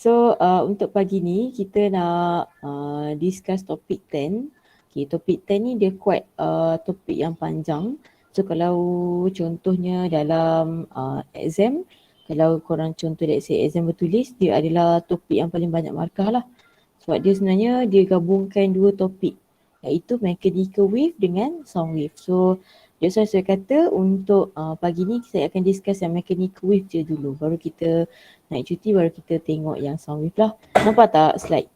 So untuk pagi ni kita nak discuss topik 10. Okay, topik 10 ni dia quite topik yang panjang. So kalau contohnya dalam exam, kalau korang contoh let's say exam bertulis, dia adalah topik yang paling banyak markah lah. Sebab dia sebenarnya dia gabungkan dua topik, iaitu mechanical wave dengan sound wave. So that's why saya kata untuk pagi ni saya akan discuss yang mechanical wave je dulu. Baru kita naik cuti, baru kita tengok yang sound wave lah. Nampak tak slide?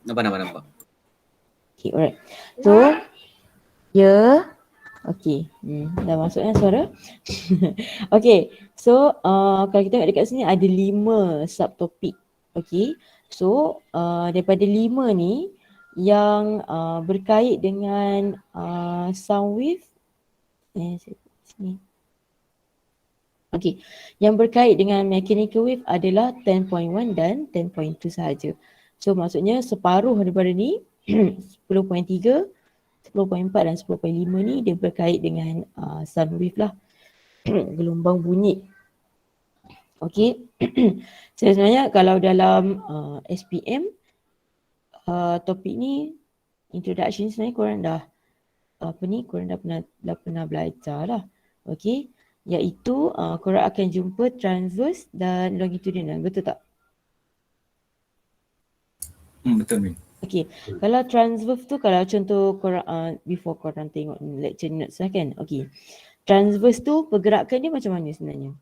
Nampak. Okay, alright. So, ya. Okay, dah masuknya suara. Okay, so kalau kita tengok dekat sini ada 5 subtopik. Okay, so daripada 5 ni yang berkait dengan sound wave. Sini. Okay, yang berkait dengan mechanical wave adalah 10.1 dan 10.2 sahaja. So maksudnya separuh daripada ni 10.3, 10.4 dan 10.5 ni dia berkait dengan sound wave lah. Gelombang bunyi. Okay. So sebenarnya kalau dalam SPM topik ni introduction sebenarnya korang dah korang dah pernah belajar lah. Okay. Iaitu korang akan jumpa transverse dan longitudinal. Betul tak? Betul Min. Okay, kalau transverse tu kalau contoh korang before korang tengok lecture notes lah kan. Okay, transverse tu pergerakan dia macam mana sebenarnya?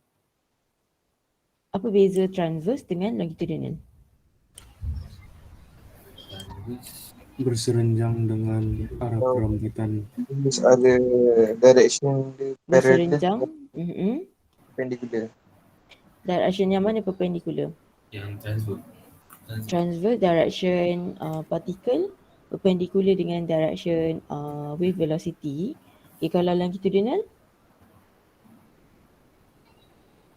Apa beza transverse dengan longitudinal? Berserenjang dengan arah perambatan. Ada direction dia Berserenjang. perpendicular. Direction yang mana perpendicular? Yang transverse. Transverse direction particle perpendicular dengan direction wave velocity. Okay, kalau longitudinal?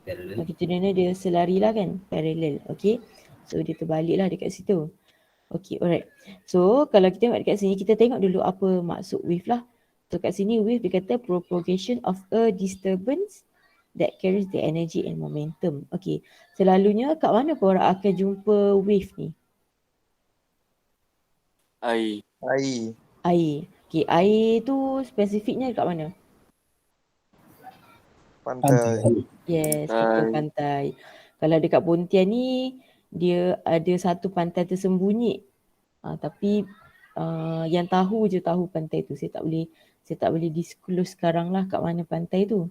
Parallel. Longitudinal dia selari lah kan? Parallel. Okay. So dia terbalik lah dekat situ. Okay, alright. So kalau kita tengok dekat sini, kita tengok dulu apa maksud wave lah. So kat sini wave dia kata propagation of a disturbance that carries the energy and momentum. Okay, selalunya kat mana korang akan jumpa wave ni? Air. Air. Okay, air tu spesifiknya kat mana? Pantai. Yes, betul, pantai. Kalau dekat Pontian ni, dia ada satu pantai tersembunyi. Tapi yang tahu je tahu pantai tu. Saya tak boleh disclose sekarang lah kat mana pantai tu.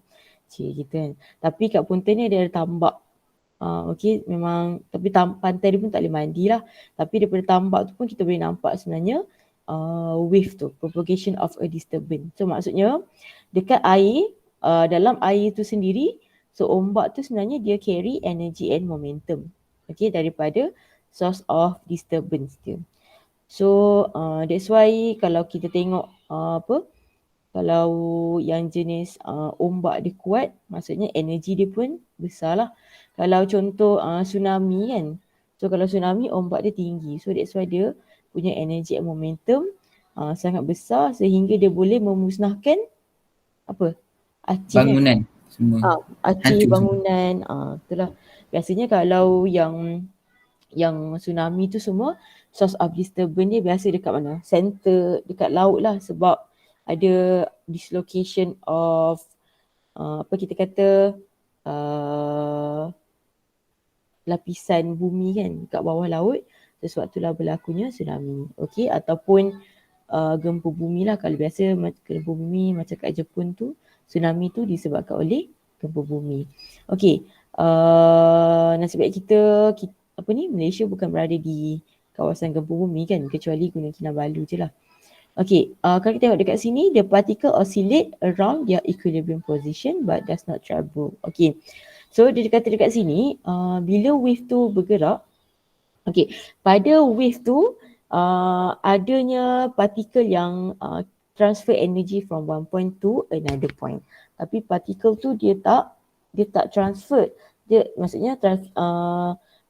Gitu kan. Tapi kat Pontian ni dia ada tambak. Okay, memang tapi pantai dia pun tak boleh mandi lah. Tapi daripada tambak tu pun kita boleh nampak sebenarnya wave tu, propagation of a disturbance. So maksudnya dekat air, dalam air tu sendiri, so ombak tu sebenarnya dia carry energy and momentum. Okay, daripada source of disturbance dia. So that's why kalau kita tengok kalau yang jenis ombak dia kuat, maksudnya energi dia pun besar lah. Kalau contoh tsunami kan, so kalau tsunami ombak dia tinggi, so that's why dia punya energi and momentum sangat besar sehingga dia boleh memusnahkan apa? Acing Bangunan semua. Acing bangunan. Itulah. Biasanya kalau yang tsunami tu semua source of disturbance dia biasa dekat mana? Center, dekat laut lah, sebab ada dislocation of apa kita kata lapisan bumi kan kat bawah laut. Sebab itulah berlakunya tsunami. Okay, ataupun gempa bumi lah. Kalau biasa gempa bumi macam kat Jepun tu, tsunami tu disebabkan oleh gempa bumi. Okay, nasib baik kita Malaysia bukan berada di kawasan gempa bumi kan, kecuali Gunung Kinabalu je lah. Okay, kalau kita tengok dekat sini, the particle oscillate around their equilibrium position but does not travel. Okay, so dia kata dekat sini, bila wave tu bergerak, okay, pada wave tu adanya partikel yang transfer energy from one point to another point. Tapi partikel tu dia tak transfer. Maksudnya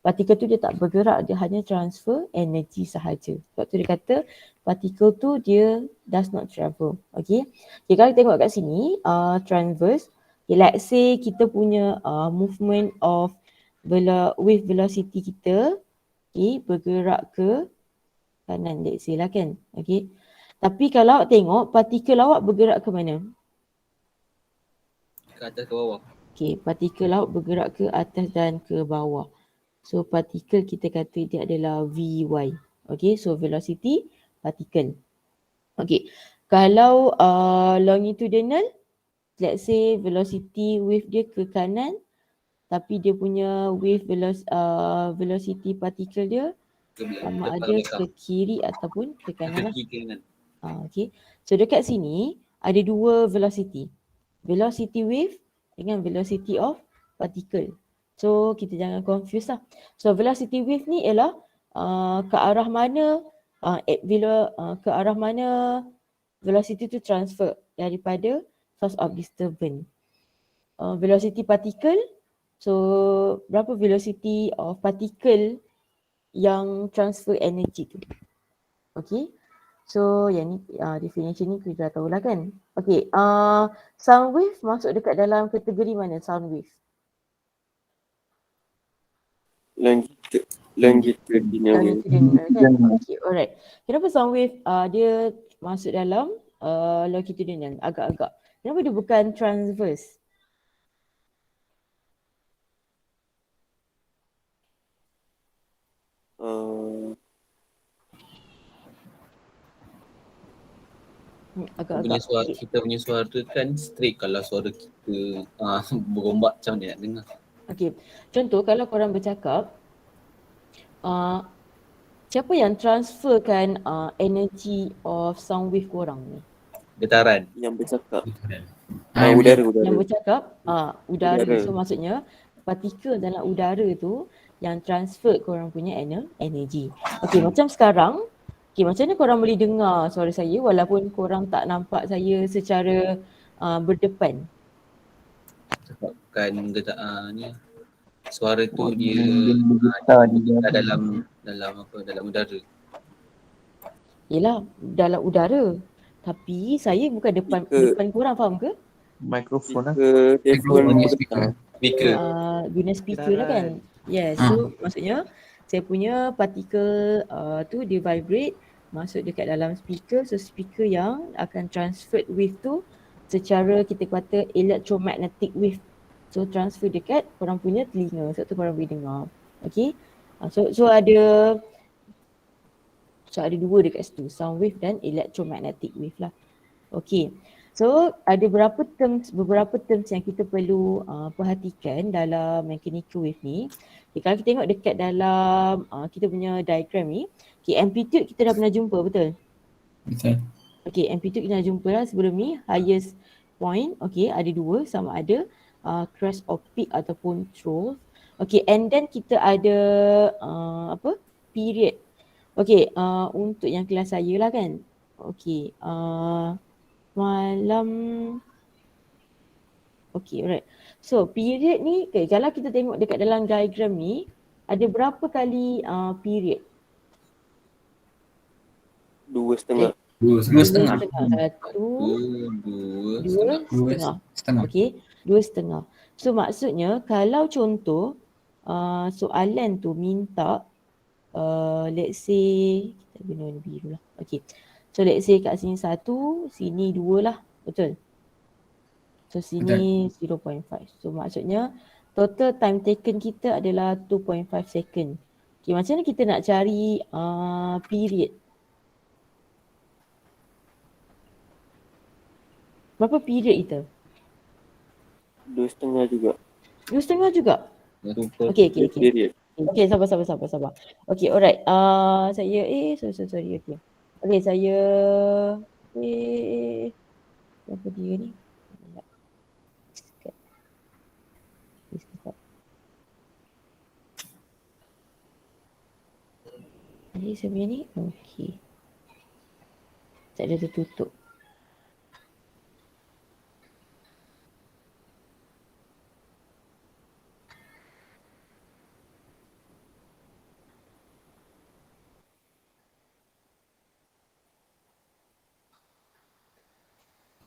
partikel tu dia tak bergerak, dia hanya transfer energy sahaja. Sebab tu dia kata partikel tu dia does not travel. Okay, kalau kita tengok kat sini transverse, let's say kita punya movement of wave velocity kita bergerak ke kanan, let's say lah kan. Okay. Tapi kalau awak tengok partikel awak bergerak ke mana? Ke atas ke bawah. Okay, partikel awak bergerak ke atas dan ke bawah. So partikel kita kata dia adalah Vy. Okay, so velocity partikel. Okay, kalau longitudinal, let's say velocity wave dia ke kanan, tapi dia punya wave velocity partikel dia sama ada ke kiri ataupun ke kanan lah. Okay, so dekat sini ada dua velocity. Velocity wave dengan velocity of particle. So kita jangan confuse lah. So velocity wave ni ialah ke arah mana ke arah mana velocity tu transfer daripada source of disturbance. Velocity particle, so berapa velocity of particle yang transfer energy tu. Okay. So yang ni definition ni kita dah tahulah kan. Okay, sound wave masuk dekat dalam kategori mana sound wave? Longitudinal. Kan? Okay, alright. Kenapa sound wave dia masuk dalam longitudinal agak-agak? Kenapa dia bukan transverse? Agak-agak. Kita punya suara kan straight, kalau suara kita berombak macam mana nak dengar. Okay, contoh kalau korang bercakap, siapa yang transferkan energy of sound wave korang ni? Getaran. Yang bercakap. Udara. Yang bercakap, udara. So maksudnya partikel dalam udara tu yang transfer korang punya energy. Okay, macam sekarang, macam mana korang boleh dengar suara saya walaupun korang tak nampak saya secara berdepan? Sebabkan ni suara tu dia dalam udara. Yelah, dalam udara. Tapi saya bukan depan korang, faham ke? Mikrofon lah. Speaker. Guna speaker lah kan. Yes, so maksudnya saya punya partikel tu dia vibrate masuk dekat dalam speaker. So speaker yang akan transfer wave tu secara kita kata electromagnetic wave. So transfer dekat korang punya telinga. Sebab tu korang boleh dengar. Okay. So ada dua dekat situ. Sound wave dan electromagnetic wave lah. Okay. So ada beberapa terms yang kita perlu perhatikan dalam mechanical wave ni. Okay, kalau kita tengok dekat dalam kita punya diagram ni, okay, amplitude kita dah pernah jumpa, betul? Betul. Okay, amplitude kita dah jumpa lah sebelum ni. Highest point, okay, ada dua, sama ada crest of peak ataupun trough. Okay, and then kita ada period. Okay, untuk yang kelas saya lah kan. Okay, okay, alright. So period ni, okay, kalau kita tengok dekat dalam diagram ni, ada berapa kali period? 2,5. 2,5. Dua setengah. Okay, 2,5. So maksudnya kalau contoh soalan tu minta let's say kita guna warna biru lah. Okay. So let's say kat sini 1, sini 2 lah. Betul? So sini 0.5. So maksudnya total time taken kita adalah 2.5 second. Okay, macam mana kita nak cari period? Berapa period kita? 2,5 juga. 2,5 juga? Okay. Okay, sabar. Okay, alright. Saya, sorry. Okay. Okay, saya, apa dia ni? Jadi saya punya ni, okay. Tak ada tertutup.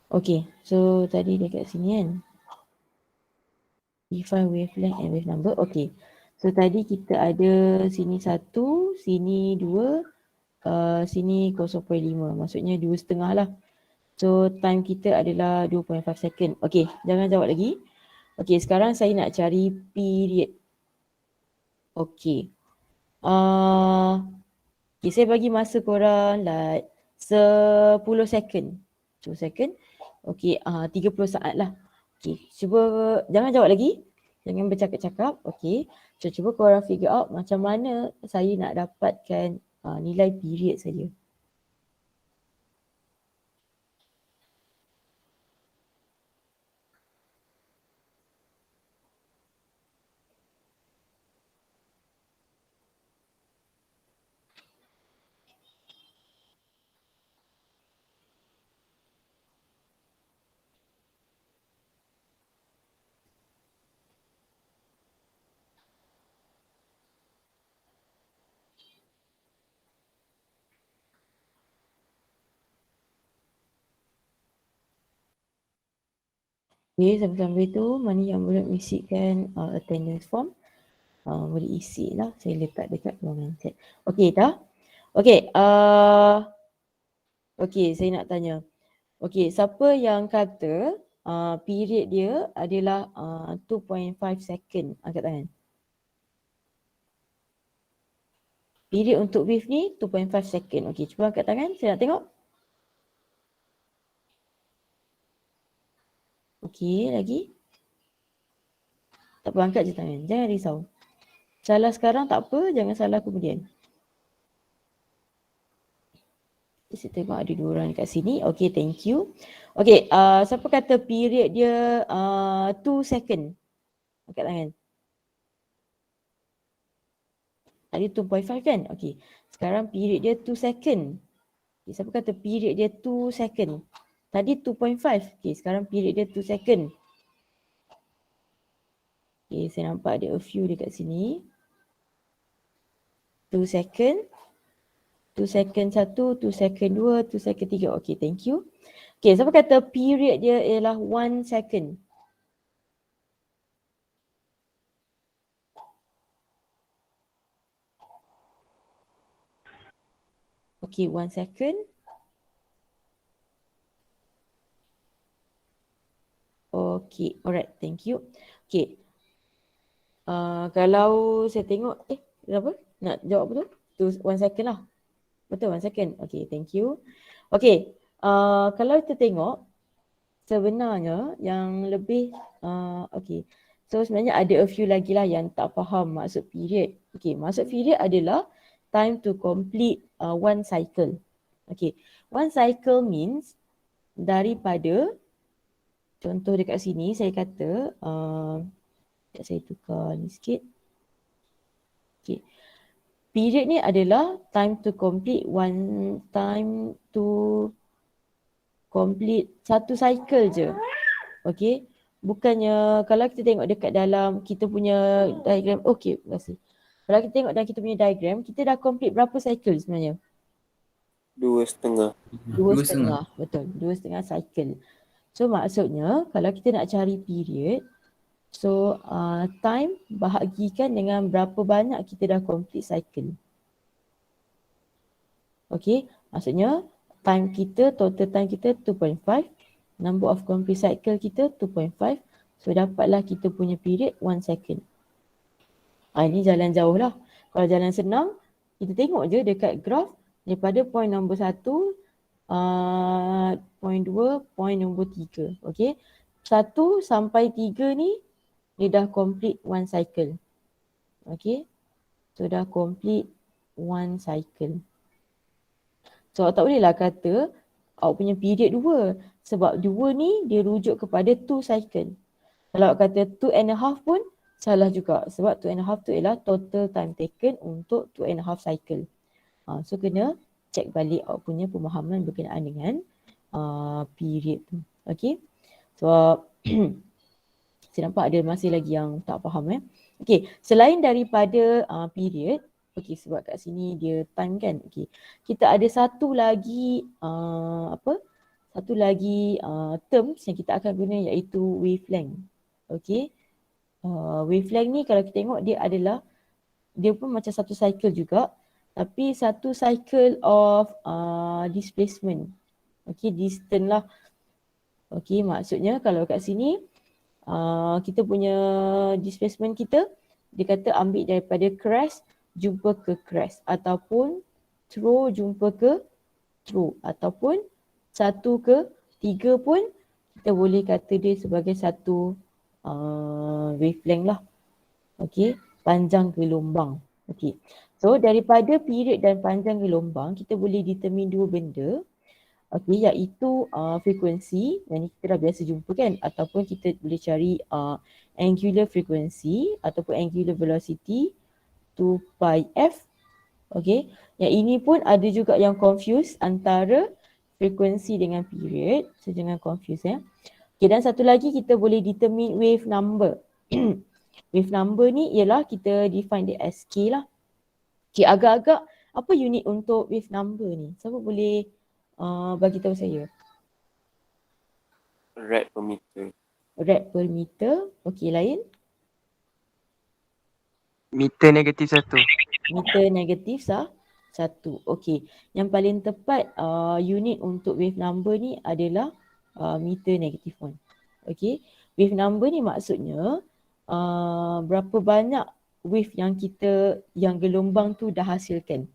Okay, so tadi dekat sini kan. Define wavelength and wave number. Okay. So tadi kita ada sini 1, sini 2, sini 0.5. Maksudnya 2,5 lah. So time kita adalah 2.5 second. Okey, jangan jawab lagi. Okey, sekarang saya nak cari period. Okey. Okay, saya bagi masa korang like 10 second. 10 second. Okey, 30 saat lah. Okey, cuba jangan jawab lagi. Jangan bercakap-cakap. Okey. So cuba korang figure out macam mana saya nak dapatkan nilai period saja. Okay, sambil-sambil tu mana yang belum isikan attendance form, boleh isi lah. Saya letak dekat ruangan chat. Okey dah? Okey, okey saya nak tanya. Okey, siapa yang kata period dia adalah 2.5 second? Angkat tangan. Period untuk wave ni 2.5 second. Okey, cuba angkat tangan. Saya nak tengok. Okey, lagi. Tak apa, angkat je tangan. Jangan risau. Salah sekarang tak apa, jangan salah kemudian. Saya tengok ada 2 orang dekat sini. Okey, thank you. Okey, siapa kata period dia 2 second? Angkat tangan. Tadi 2.5 kan? Okey. Sekarang period dia 2 second. Okay, siapa kata period dia 2 second? Tadi 2.5. Okey, sekarang period dia 2 second. Okey, saya nampak ada a few dekat sini. 2 second. 2 second 1, 2 second 2, 2 second 3. Okey, thank you. Okey, siapa kata period dia ialah 1 second? Okey, 1 second. Okey, alright, thank you. Okey. Kalau saya tengok, kenapa? Nak jawab apa tu? 1 second lah. Betul, 1 second. Okey, thank you. Okey, kalau kita tengok, sebenarnya yang lebih, okey. So sebenarnya ada a few lagi lah yang tak faham maksud period. Okey, maksud period adalah time to complete one cycle. Okey, one cycle means daripada, contoh dekat sini saya kata, saya tukar ni sikit. Okay. Period ni adalah time to complete satu cycle je. Okay. Bukannya kalau kita tengok dekat dalam kita punya diagram. Okay, terima kasih. Kalau kita tengok dalam kita punya diagram, kita dah complete berapa cycle sebenarnya? 2,5. 2,5. Betul. 2,5 cycle. So maksudnya kalau kita nak cari period, so time bahagikan dengan berapa banyak kita dah complete cycle. Okay, maksudnya time kita, total time kita 2.5, number of complete cycle kita 2.5, so dapatlah kita punya period 1 second. Ini jalan jauh lah. Kalau jalan senang, kita tengok je dekat graph daripada point nombor 1, point 2, point nombor 3. Okay, 1 sampai 3 ni dia dah complete 1 cycle. Okay, so dah complete 1 cycle. So tak bolehlah kata awak punya period 2 sebab 2 ni dia rujuk kepada 2 cycle. Kalau awak kata 2.5 pun salah juga sebab 2.5 tu ialah total time taken untuk 2.5 cycle. So kena check balik awak punya pemahaman berkenaan dengan period tu. Okay, so saya nampak ada masih lagi yang tak faham. Okay, selain daripada period, okay, sebab kat sini dia time kan. Okay, kita ada satu lagi terms yang kita akan guna iaitu wavelength. Okay, wavelength ni kalau kita tengok dia adalah dia pun macam satu cycle juga, tapi satu cycle of displacement. Okay, distance lah. Okay, maksudnya kalau kat sini kita punya displacement kita, dia kata ambil daripada crest jumpa ke crest, ataupun throw jumpa ke throw, ataupun 1 ke 3 pun kita boleh kata dia sebagai satu wavelength lah. Okay, panjang gelombang. Okay, so daripada period dan panjang gelombang kita boleh determine dua benda. Okay, iaitu frekuensi yang kita dah biasa jumpa kan, ataupun kita boleh cari angular frequency ataupun angular velocity 2 pi f. Okay, yang ini pun ada juga yang confuse antara frekuensi dengan period, so jangan confuse ya. Okay, dan satu lagi kita boleh determine wave number. Wave number ni ialah kita define dia as K lah. Okay, agak-agak apa unit untuk wave number ni? Siapa boleh bagi tahu saya? Rad per meter. Rad per meter. Okay, lain? Meter negatif 1. Meter negatif satu. Okay, yang paling tepat unit untuk wave number ni adalah meter negatif 1. Okay, wave number ni maksudnya berapa banyak wave yang gelombang tu dah hasilkan.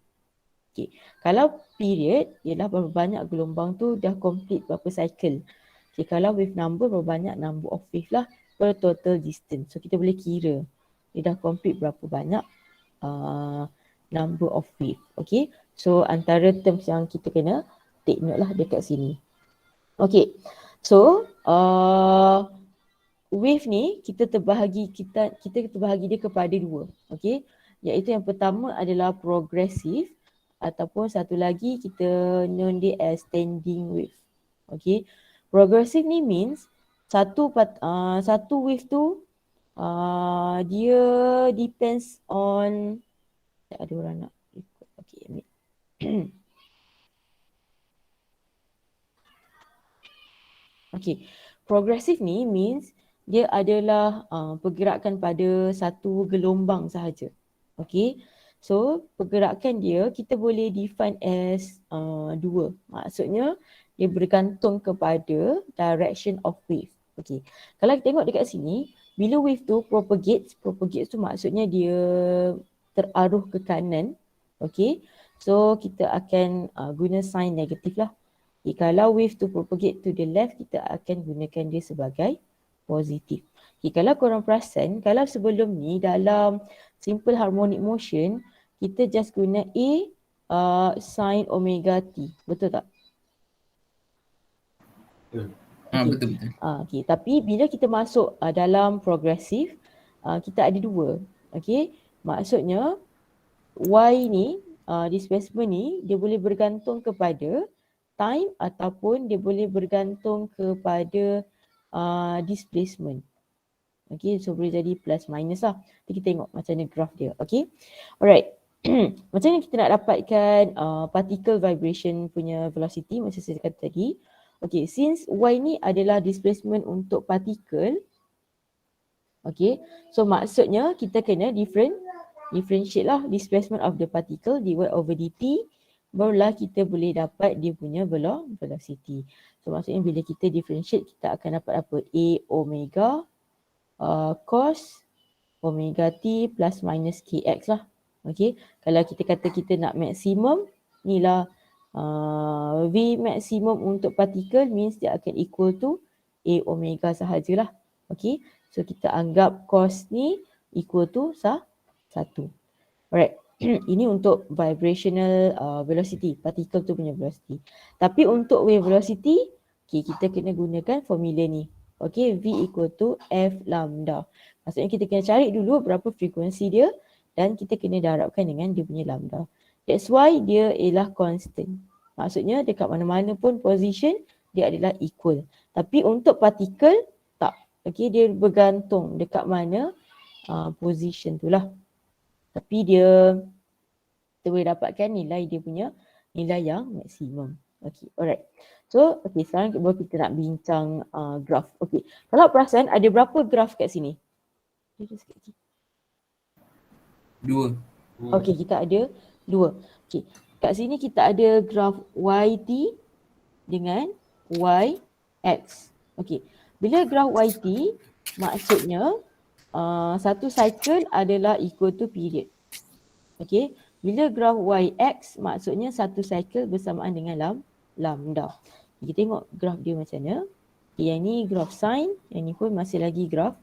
Okay, kalau period ialah berapa banyak gelombang tu dah complete berapa cycle. Okay, kalau wave number berapa banyak number of wave lah per total distance. So kita boleh kira dia dah complete berapa banyak number of wave. Okay, so antara terms yang kita kena take note lah dekat sini. Okay, so wave ni kita terbahagi dia kepada dua. Okay, iaitu yang pertama adalah progressive, ataupun satu lagi kita known dia as standing wave. Okay, progressive ni means satu wave tu dia depends on, ada orang nak ikut. Okay, ambil. Okay, progressive ni means dia adalah pergerakan pada satu gelombang sahaja. Okay, so pergerakan dia kita boleh define as dua. Maksudnya dia bergantung kepada direction of wave. Okay, kalau kita tengok dekat sini, bila wave tu propagates tu maksudnya dia teraruh ke kanan. Okay, so kita akan guna sign negatif lah. Okay, kalau wave tu propagate to the left, kita akan gunakan dia sebagai positif. Okay, kalau korang perasan, kalau sebelum ni dalam simple harmonic motion, kita just guna sin omega t. Betul tak? Betul. Okay, tapi bila kita masuk dalam progresif, kita ada dua. Okay, maksudnya y ni, displacement ni, dia boleh bergantung kepada time ataupun dia boleh bergantung kepada displacement. Okay, so boleh jadi plus minus lah. Nanti kita tengok macam mana graph dia. Okay, alright. Macam mana kita nak dapatkan particle vibration punya velocity macam saya kata tadi. Okay, since y ni adalah displacement untuk particle. Okay, so maksudnya kita kena differentiate lah displacement of the particle dy over dt. Barulah kita boleh dapat dia punya velocity. So maksudnya bila kita differentiate, kita akan dapat apa? A omega cos omega t plus minus kx lah. Okay, kalau kita kata kita nak maksimum, ni lah V maksimum untuk particle means dia akan equal to A omega sahajalah. Okay, so kita anggap cos ni equal to 1. Alright. Ini untuk vibrational velocity, particle tu punya velocity. Tapi untuk wave velocity, okay, kita kena gunakan formula ni. Okay, V equal to F lambda. Maksudnya kita kena cari dulu berapa frekuensi dia dan kita kena darabkan dengan dia punya lambda. That's why dia ialah constant. Maksudnya dekat mana-mana pun position dia adalah equal. Tapi untuk particle tak. Okay, dia bergantung dekat mana position tu lah. Tapi kita boleh dapatkan nilai dia punya nilai yang maksimum. Okay, alright. So, okay, sekarang kita nak bincang graph. Okay, kalau perasan ada berapa graph kat sini? 2. Okey, kita ada 2. Okey, kat sini kita ada graf YT dengan YX. Okey, bila graf YT maksudnya satu cycle adalah equal to period. Okey, bila graf YX maksudnya satu cycle bersamaan dengan lambda. Kita tengok graf dia macam mana. Okay, yang ni graf sin, yang ni pun masih lagi graf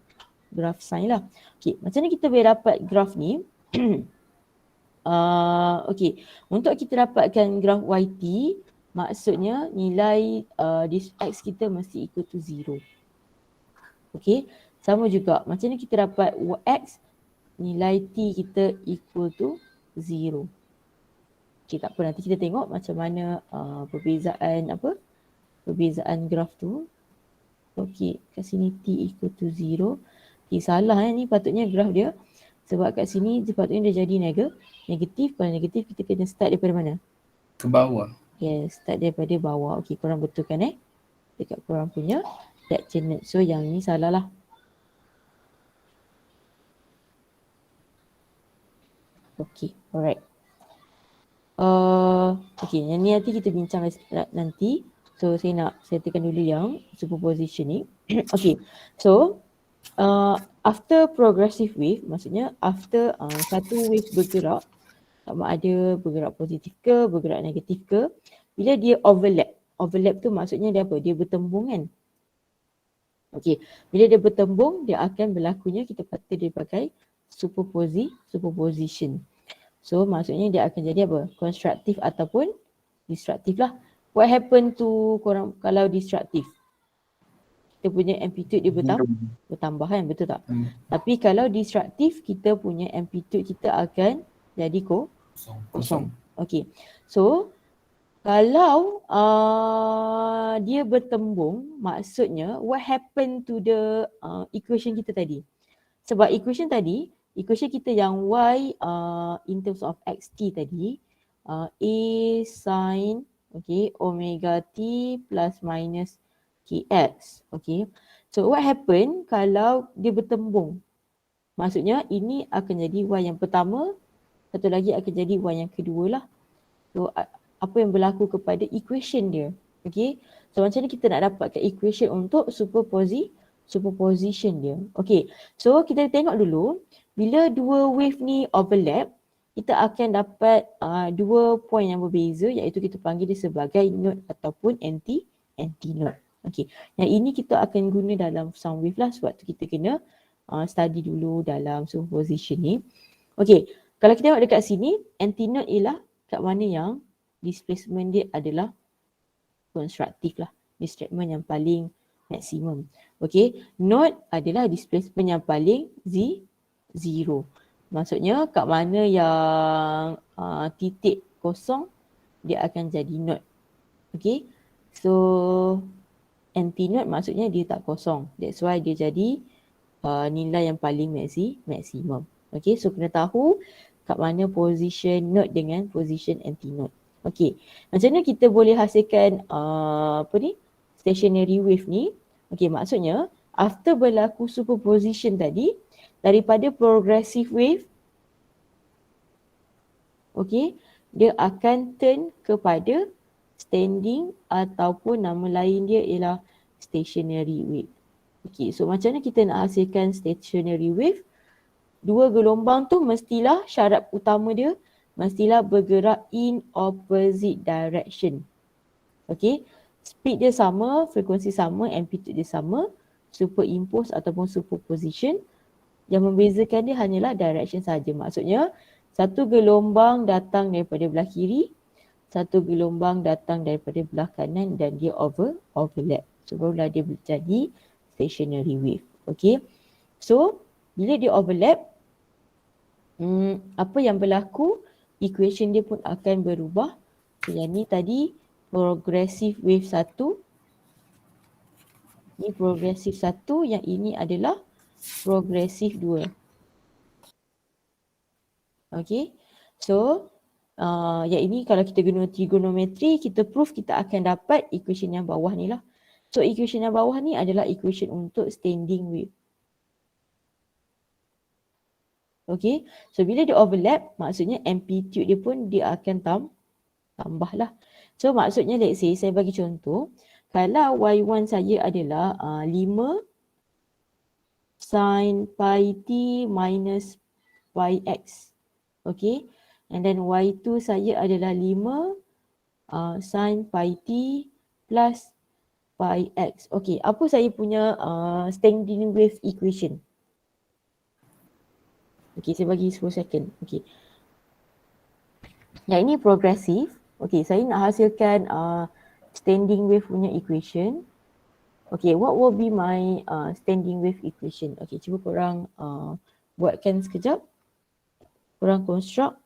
sin lah. Okey, macam mana kita boleh dapat graf ni? Okey, untuk kita dapatkan graf YT, maksudnya nilai this X kita mesti equal to 0. Okey, sama juga macam mana kita dapat X, nilai T kita equal to 0. Okey, tak apa, nanti kita tengok macam mana perbezaan graf tu. Okey, kat sini T equal to 0. Okey, salah ni patutnya graf dia. Sebab kat sini sepatutnya dia jadi negatif. Kalau negatif kita kena start daripada mana? Ke bawah. Yes, start daripada bawah. Okey, korang betulkan dekat korang punya lecture note. So yang ni salah lah. Okey, alright. Okey, yang ni nanti kita bincang nanti. So saya nak settlekan dulu yang superposition ni. Okey, so after progressive wave, maksudnya after satu wave bergerak, sama ada bergerak positif ke, bergerak negatif ke, bila dia overlap tu maksudnya dia apa? Dia bertembung kan? Okey, bila dia bertembung, dia akan berlakunya, kita kata dia pakai superposition. So maksudnya dia akan jadi apa? Konstruktif ataupun destruktif lah. What happen to korang kalau destruktif? Kita punya amplitude dia bertambah kan, betul tak? Tapi kalau destruktif, kita punya amplitude kita akan jadi kosong. Okey. So kalau dia bertembung, maksudnya what happen to the equation kita tadi? Sebab equation kita yang y in terms of xt tadi, a sin omega t plus minus kx. Okay. So what happen kalau dia bertembung? Maksudnya ini akan jadi y yang pertama, satu lagi akan jadi y yang kedua lah. So apa yang berlaku kepada equation dia? Okay. So macam ni kita nak dapatkan equation untuk superposition dia. Okay. So kita tengok dulu, bila dua wave ni overlap, kita akan dapat dua point yang berbeza, iaitu kita panggil dia sebagai node ataupun anti-node. Okey, yang ini kita akan guna dalam sound wave lah, sebab tu kita kena study dulu dalam superposition ni. Okey, kalau kita tengok dekat sini, anti-node ialah kat mana yang displacement dia adalah konstruktif lah, displacement yang paling maksimum. Okey, node adalah displacement yang paling zero. Maksudnya kat mana yang titik kosong, dia akan jadi node. Okey, so anti-node maksudnya dia tak kosong. That's why dia jadi nilai yang paling maksimum. Okay, so kena tahu kat mana position node dengan position anti-node. Okay, macam mana kita boleh hasilkan stationary wave ni? Okay, maksudnya after berlaku superposition tadi, daripada progressive wave, okay, dia akan turn kepada standing ataupun nama lain dia ialah stationary wave. Okay, so macam mana kita nak hasilkan stationary wave? Dua gelombang tu mestilah, syarat utama dia, mestilah bergerak in opposite direction. Okay, speed dia sama, frekuensi sama, amplitude dia sama, superimpose ataupun superposition. Yang membezakan dia hanyalah direction saja. Maksudnya, satu gelombang datang daripada belah kiri, satu gelombang datang daripada belah kanan dan dia overlap. So barulah dia jadi stationary wave. Okay. So bila dia overlap, apa yang berlaku, equation dia pun akan berubah. So yang ni tadi progressive wave 1. Ni progressive 1, yang ini adalah progressive 2. Okay. So yang ini kalau kita guna trigonometri, kita proof kita akan dapat equation yang bawah ni lah. So equation yang bawah ni adalah equation untuk standing wave. Okay, so bila dia overlap, maksudnya amplitude dia pun dia akan tambah lah. So maksudnya let's say saya bagi contoh, kalau Y1 saya adalah 5 sin pi t minus pi x. Okay, and then Y2 saya adalah 5 sin pi t plus pi x. Okay, apa saya punya standing wave equation? Okay, saya bagi 10 second. Okay. Yang ini progresif. Okay, saya nak hasilkan standing wave punya equation. Okay, what will be my standing wave equation? Okay, cuba korang buatkan sekejap. Korang construct.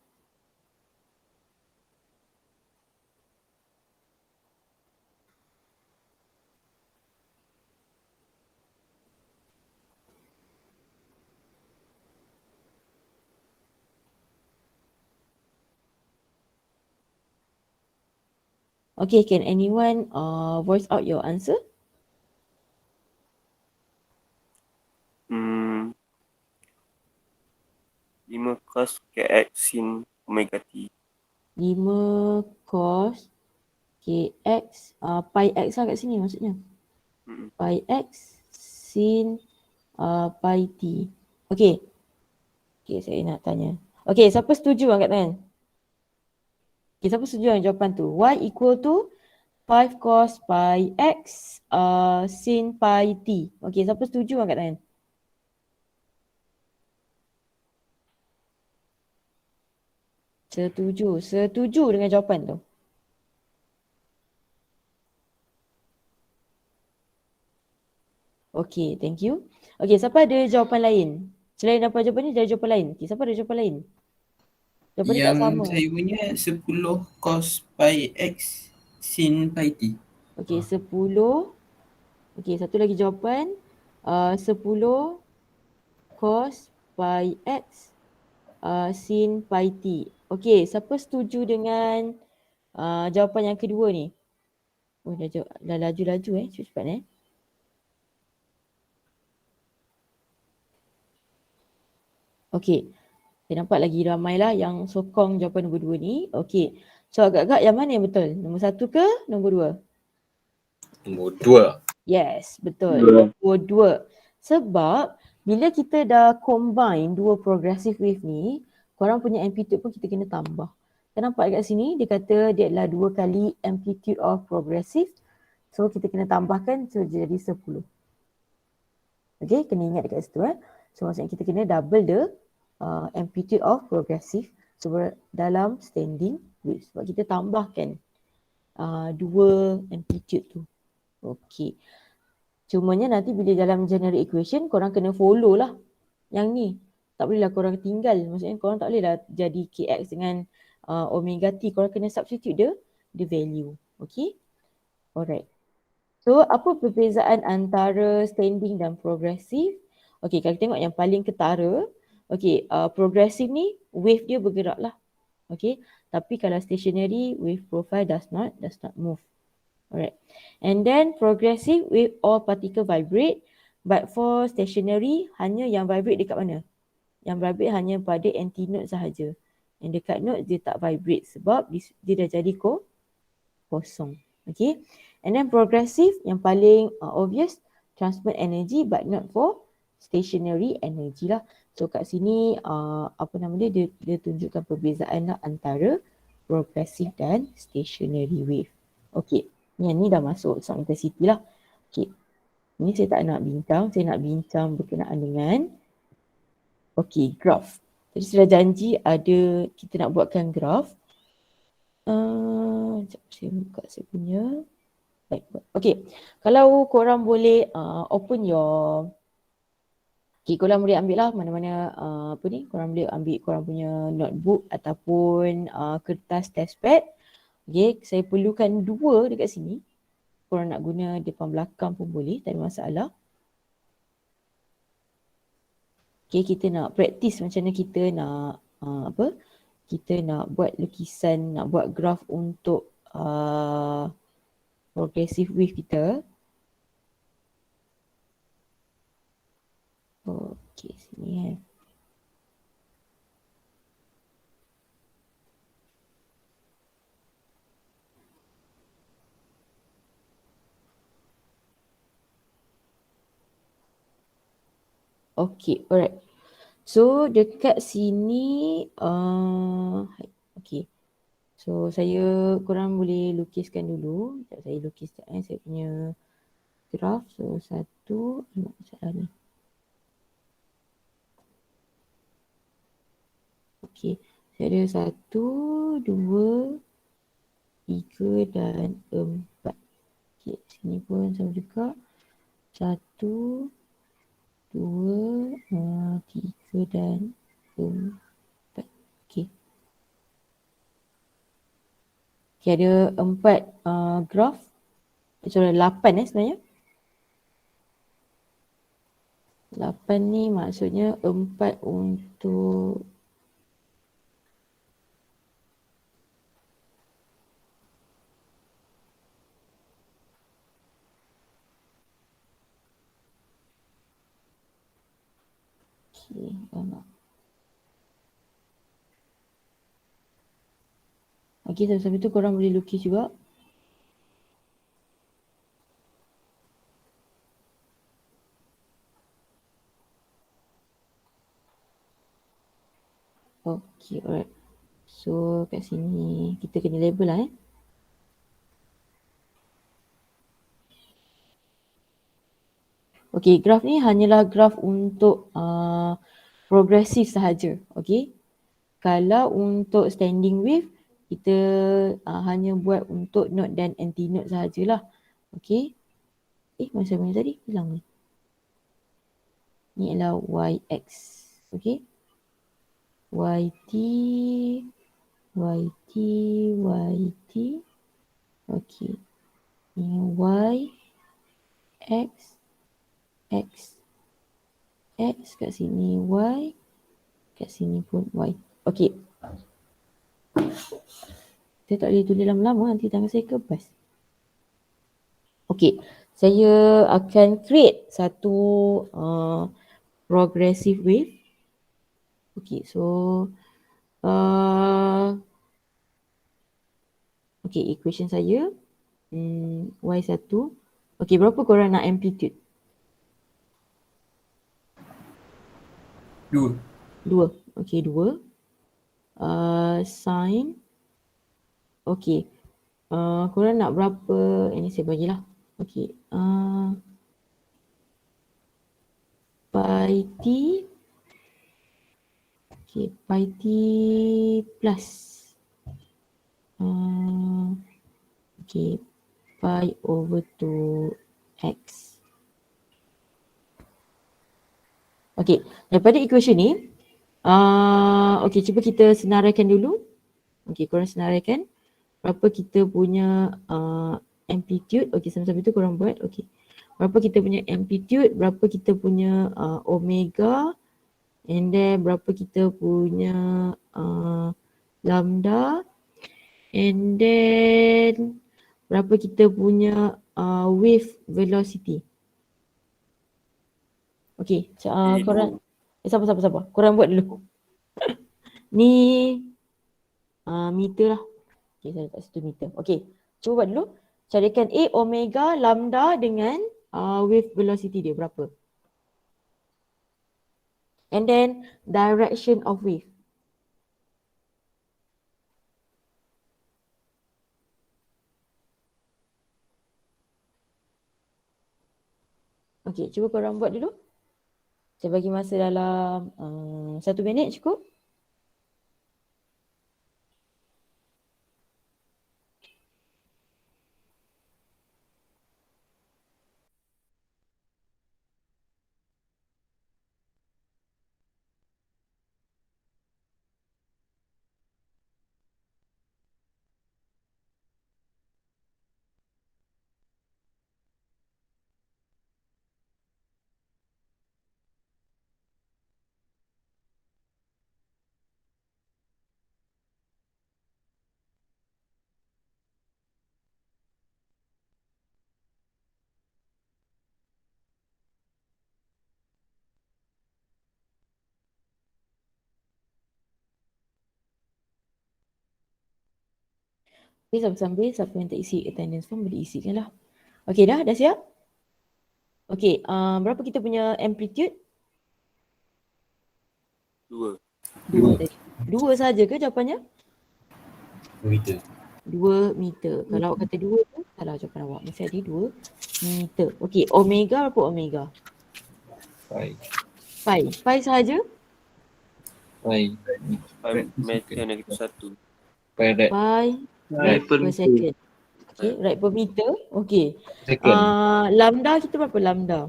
Okay, can anyone voice out your answer? Hmm. 5 cos kx sin omega t. 5 cos kx, pi x lah kat sini maksudnya. Pi x sin pi t. Okay. Okay, saya nak tanya. Okay, siapa setuju angkat tangan? Okay, siapa setuju dengan jawapan tu? Y equal to 5 cos pi x sin pi t. Okay, siapa setuju angkat tangan? Setuju dengan jawapan tu. Okay, thank you. Okay, siapa ada jawapan lain? Selain dapat jawapan ni, ada jawapan lain. Okay, siapa ada jawapan lain? Jawapan ni tak Yang sama. saya punya 10 cos pi x sin pi t. Okay, 10. Okay, satu lagi jawapan. 10 cos pi x sin pi t. Okay, siapa setuju dengan jawapan yang kedua ni? Oh, dah laju-laju cepat-cepat Okay, saya nampak lagi ramai lah yang sokong jawapan nombor 2 ni. Okay, so agak-agak yang mana yang betul? Nombor 1 ke nombor 2? Nombor 2. Yes, betul. Nombor 2. Sebab bila kita dah combine dua progressive wave ni, korang punya amplitude pun kita kena tambah. Kita nampak kat sini, dia kata dia adalah 2 kali amplitude of progressive. So kita kena tambahkan so jadi 10. Okay, kena ingat dekat situ So maksudnya kita kena double the amplitude of progressive dalam standing wave. Sebab kita tambahkan dua amplitude tu. Okay. Cumanya nanti bila dalam general equation korang kena follow lah yang ni. Tak boleh lah korang tinggal. Maksudnya korang tak boleh lah jadi kx dengan omega t. Korang kena substitute the value. Okay. Alright. So apa perbezaan antara standing dan progressive? Okay, kalau tengok yang paling ketara. Okay, progressive ni wave dia bergerak lah. Okay. Tapi kalau stationary, wave profile does not move. Alright. And then progressive wave all particle vibrate. But for stationary, hanya yang vibrate dekat mana? Yang vibrate hanya pada antinode sahaja. And dekat node dia tak vibrate sebab dia dah jadi kosong. Okay. And then progressive yang paling obvious, transmit energy but not for stationary energy lah. So kat sini apa nama dia tunjukkan perbezaan lah antara progressive dan stationary wave. Okay. Yang ni dah masuk sound intensity lah. Okay. Ini saya tak nak bincang. Saya nak bincang berkenaan dengan graph. Jadi sudah janji kita nak buatkan graph. Sekejap saya buka saya punya. Okay. Kalau korang boleh open your korang boleh ambil lah mana-mana korang boleh ambil korang punya notebook ataupun kertas test pad. Okay, saya perlukan 2 dekat sini. Korang nak guna depan belakang pun boleh, tak ada masalah. Okay, kita nak practice macam mana kita nak kita nak buat lukisan, nak buat graph untuk progressive wave kita. Okay, sini Okay, alright. So dekat sini, okay. So saya, korang boleh lukiskan dulu. Sekejap saya lukis sekejap saya punya graf. So satu, salah ni. Okay, saya ada 1, 2, 3 dan 4. Okay, sini pun sama juga. 1, 2, 3 dan 4. Okay. Okay, ada 4 graf. Sorry, 8 sebenarnya. 8 ni maksudnya 4 untuk okay, okay, sambil tu korang boleh lukis juga. Okay, alright. So kat sini kita kena label lah Okay, graf ni hanyalah graf untuk progresif sahaja. Okay. Kalau untuk standing wave, kita hanya buat untuk node dan anti-node sahajalah. Okay. Masa mana tadi? Hilang ni. Ni adalah YX. Okay. YT, YT, YT. Okay. Ni Y, X, X, X kat sini Y, kat sini pun Y. Okay. Saya tak boleh tulis lama-lama, nanti tangan saya kebas. Okay. Saya akan create satu progressive wave. Okay. So okay, equation saya Y1. Okay, berapa korang nak amplitude? 2. 2. Okay, 2. Sin. Okay. Korang nak berapa? Ini saya bagilah. Okay. Pi t. Okay, pi t plus. Okay, pi over 2x. Okay, daripada equation ni, okay, cuba kita senaraikan dulu. Okay, korang senaraikan berapa kita punya amplitude. Okay, sama-sama itu korang buat. Okay, berapa kita punya amplitude, berapa kita punya omega, and then berapa kita punya lambda, and then berapa kita punya wave velocity. Okay, korang sabar. Korang buat dulu. Ni meter lah. Okay, saya letak situ meter. Okay, cuba buat dulu. Carikan A omega lambda dengan wave velocity dia berapa. And then direction of wave. Okay, cuba korang buat dulu. Saya bagi masa dalam 1 minit cukup. Okay, sambil-sambil siapa yang tak isi attendance form boleh isikan lah. Okay, dah siap? Okay, berapa kita punya amplitude? 2. Dua tadi. Dua saja ke jawapannya? Meter. 2 meter. Kalau awak kata 2 tu salah jawapan awak. Mesti ada 2 meter. Okey, omega berapa omega? Pi. Pi sahaja? Pi. Pi meter negatif 1. Pi rad. Pi rad per per second. Okey, rad per meter. Okey. Second. Lambda kita berapa lambda?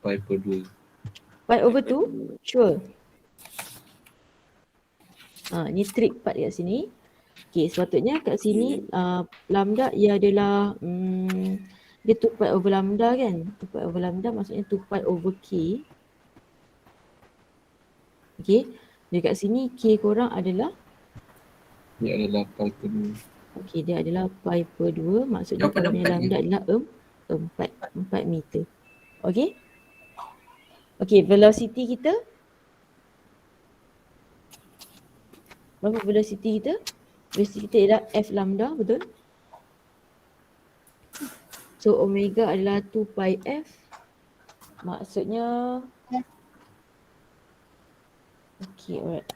Pi per 2. Pi over 2? Sure. Ni trik part kat sini. Okey, sepatutnya kat sini lambda ia adalah dia 2 pi over lambda kan? 2 pi over lambda maksudnya 2 pi over k. Okey, dekat sini k korang adalah Dia adalah pi per 2. okey, dia adalah pi per 2. Maksudnya Jawapan korang punya 4 je. lambda adalah 4 meter. Okey? Okey, velocity kita berapa velocity kita? Velocity kita adalah f lambda, betul? So omega adalah 2 pi f. Maksudnya okey, alright.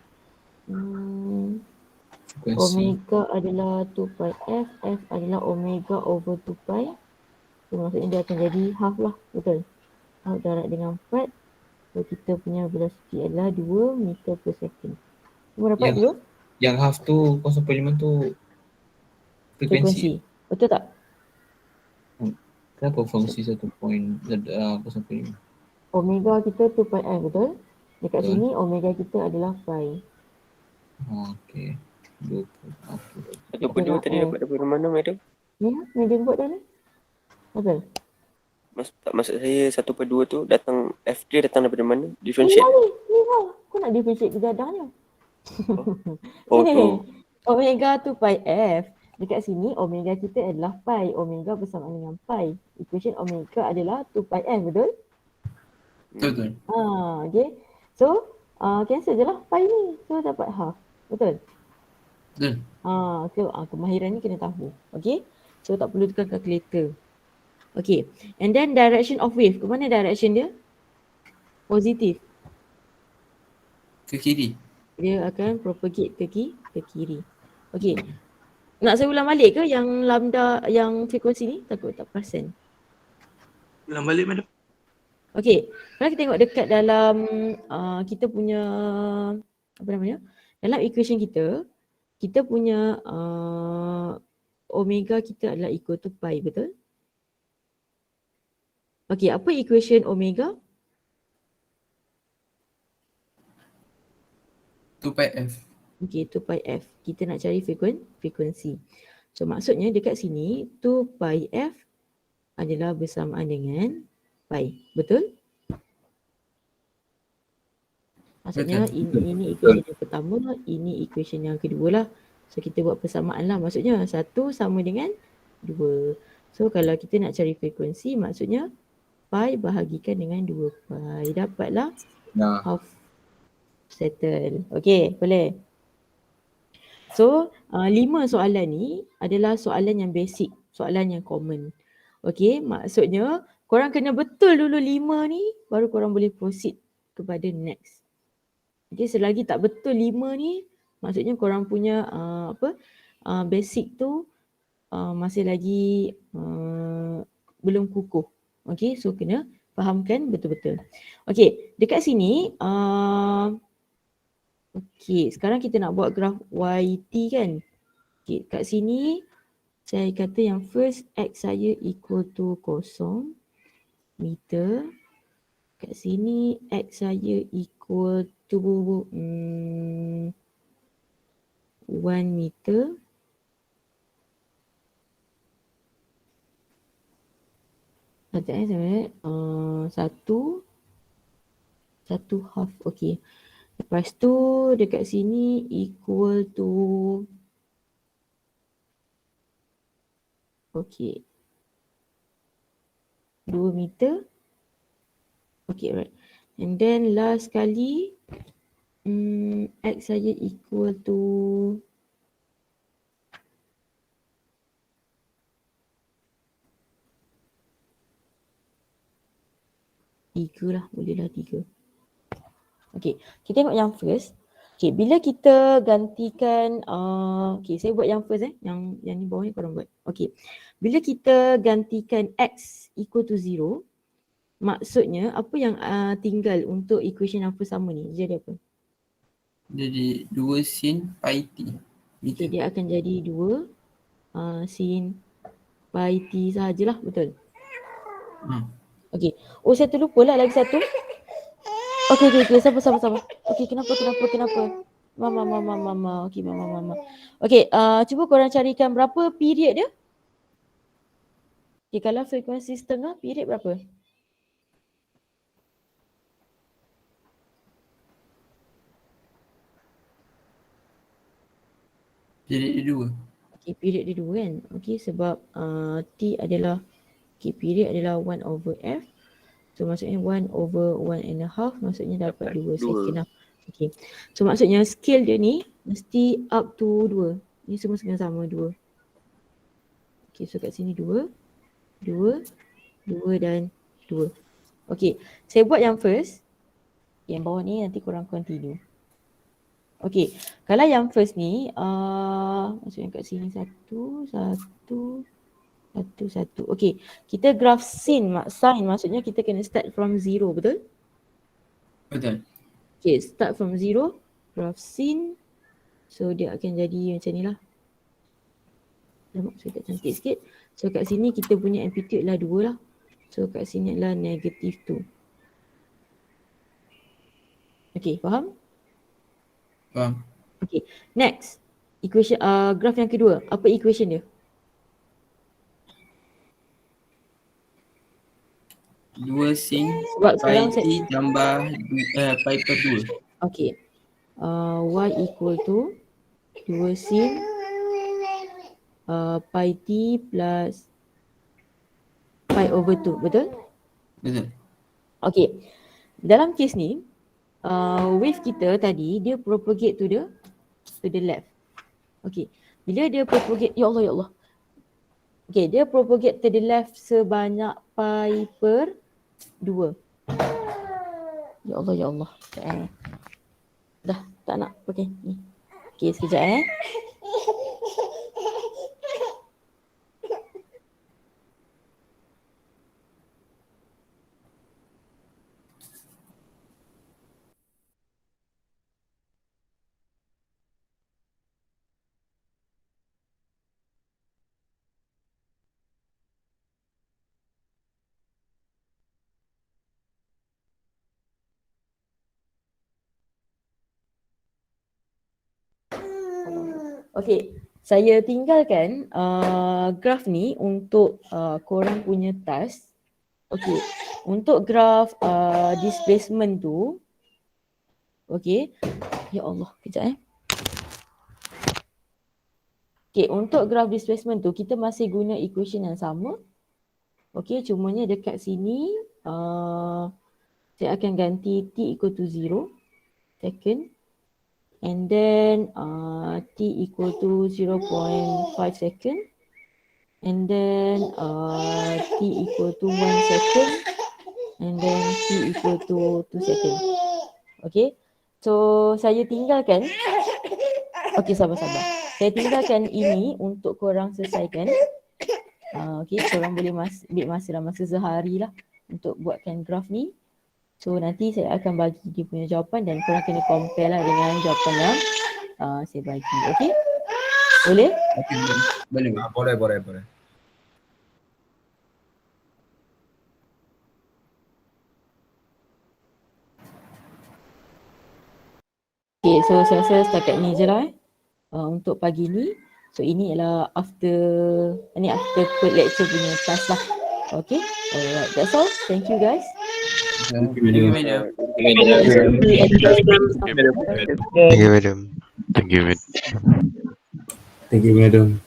Frekuensi. Omega adalah 2 pi f. F adalah omega over 2 pi. So maksudnya dia akan jadi half lah, betul? Half darab dengan 4. So kita punya velocity adalah 2 meter per second. Semua dapat Yang 2? Yang half tu 0.5 tu frekuensi. Betul tak? Kenapa fungsi 0.5? Omega kita 2 pi f, betul? Dekat Betul. sini omega kita adalah pi. Okey. 20. Okey. 1/2 tadi dapat daripada mana, madam? Ni lah, ni dia buat dah ni. Betul? Maksud saya 1/2 tu datang F dia datang daripada mana? Ni Differentiate. lah. Kau nak differentiate kejadahnya. Oh Sini. tu. Omega 2 pi f. Dekat sini omega kita adalah pi. Omega bersamaan dengan pi. Equation omega adalah 2 pi f, betul? Betul. Okay. So, cancel je lah pi ni. So, dapat half. Betul? Betul. Kemahiran ni kena tahu. Okay. So, tak perlu tukar calculator. Okay. And then direction of wave. Ke mana direction dia? Positif. Ke kiri. Dia akan propagate ke kiri. Okay. Nak saya ulang balik ke yang lambda, yang frekuensi ni? Takut tak perasan. Ulang balik madam. Okay. Kalau kita tengok dekat dalam kita punya, apa namanya? Dalam equation kita, kita punya omega kita adalah equal to pi, betul? Okay, apa equation omega? 2 pi f. Okay, 2 pi f. Kita nak cari frekuensi. So maksudnya dekat sini 2 pi f adalah bersamaan dengan pi. Betul? Maksudnya Betul. ini equation yang pertama, ini equation yang kedua lah. So kita buat persamaan lah. Maksudnya 1 sama dengan 2. So kalau kita nak cari frekuensi, maksudnya pi bahagikan dengan 2 pi. Dapatlah half. Settle. Okay, boleh. So, 5 soalan ni adalah soalan yang basic, soalan yang common. Okay, maksudnya korang kena betul dulu 5 ni, baru korang boleh proceed kepada next. Okay, selagi tak betul 5 ni, maksudnya korang punya basic tu masih lagi belum kukuh. Okay, so kena fahamkan betul-betul. Okay, dekat sini, okey, sekarang kita nak buat graf YT kan. Okey, kat sini saya kata yang first X saya equal to 0 meter. Kat sini X saya equal to 1 meter. Satu half. Okey. Lepas tu dekat sini equal to okey 2 meter. Okey, right. And then last kali X saya equal to tiga lah, bolehlah 3. Okay, kita tengok yang first. Okay, bila kita gantikan, okay, saya buat yang first yang ni bawah ni korang buat. Okay, bila kita gantikan X equal to 0, maksudnya apa yang tinggal untuk equation yang pertama ni? Jadi apa? Jadi 2 sin pi t. Okay, dia akan jadi 2 sin pi t sahajalah, betul? Okay. Oh, saya terlupa lah lagi satu. Okay, sabar. Okay, kenapa? Mama. Okay, mama. Okay, cuba korang carikan berapa period dia? Okay, kalau frekuensi setengah, period berapa? Period dia 2. Okay, period dia 2 kan? Okay, sebab T adalah, okay, period adalah 1 over F. So maksudnya 1 over 1.5, maksudnya dapat 2 second lah. Okay. So maksudnya scale dia ni mesti up to 2. Ni semua sama 2. Okay, so kat sini 2 dan 2. Okay, saya buat yang first. Yang bawah ni nanti korang continue. Okay, kalau yang first ni, maksudnya kat sini 1. Okay, kita graph sin maksudnya kita kena start from 0, betul? Betul. Okay, start from 0, graph sin. So dia akan jadi macam ni lah. Nampak saya tak cantik sikit. So kat sini kita punya amplitude lah 2 lah. So kat sini adalah negative 2. Okay, faham? Faham. Okay, next. Equation, graph yang kedua. Apa equation dia? 2 sin Sebab pi sekarang t tambah pi per 2. Okay. Y equal to 2 sin pi t plus pi over 2, betul? Betul. Okay. Dalam kes ni, wave kita tadi dia propagate to the left. Okay. Bila dia propagate, ya Allah. Okay, dia propagate to the left sebanyak pi per 2. Ya Allah. Dah tak nak pakai ni. Okay, sekejap Okay, saya tinggalkan graf ni untuk korang punya task. Okay, untuk graf displacement tu, okay, ya Allah, kejap Okay, untuk graf displacement tu kita masih guna equation yang sama. Okay, cumanya dekat sini saya akan ganti T equal to 0 second. And then T equal to 0.5 second. And then T equal to 1 second. And then T equal to 2 second. Okay. So saya tinggalkan. Okay, sabar. Saya tinggalkan ini untuk korang selesaikan. Okay, korang boleh ambil masa dalam masa sehari lah untuk buatkan graf ni. So nanti saya akan bagi dia punya jawapan dan korang kena compare lah dengan jawapan yang saya bagi. Okay? Boleh? Boleh. Okay, so saya rasa setakat ni je lah untuk pagi ni. So ini adalah after lecture punya task lah. Okay? Alright, that's all. Thank you guys. Thank you, madam. Thank you, madam.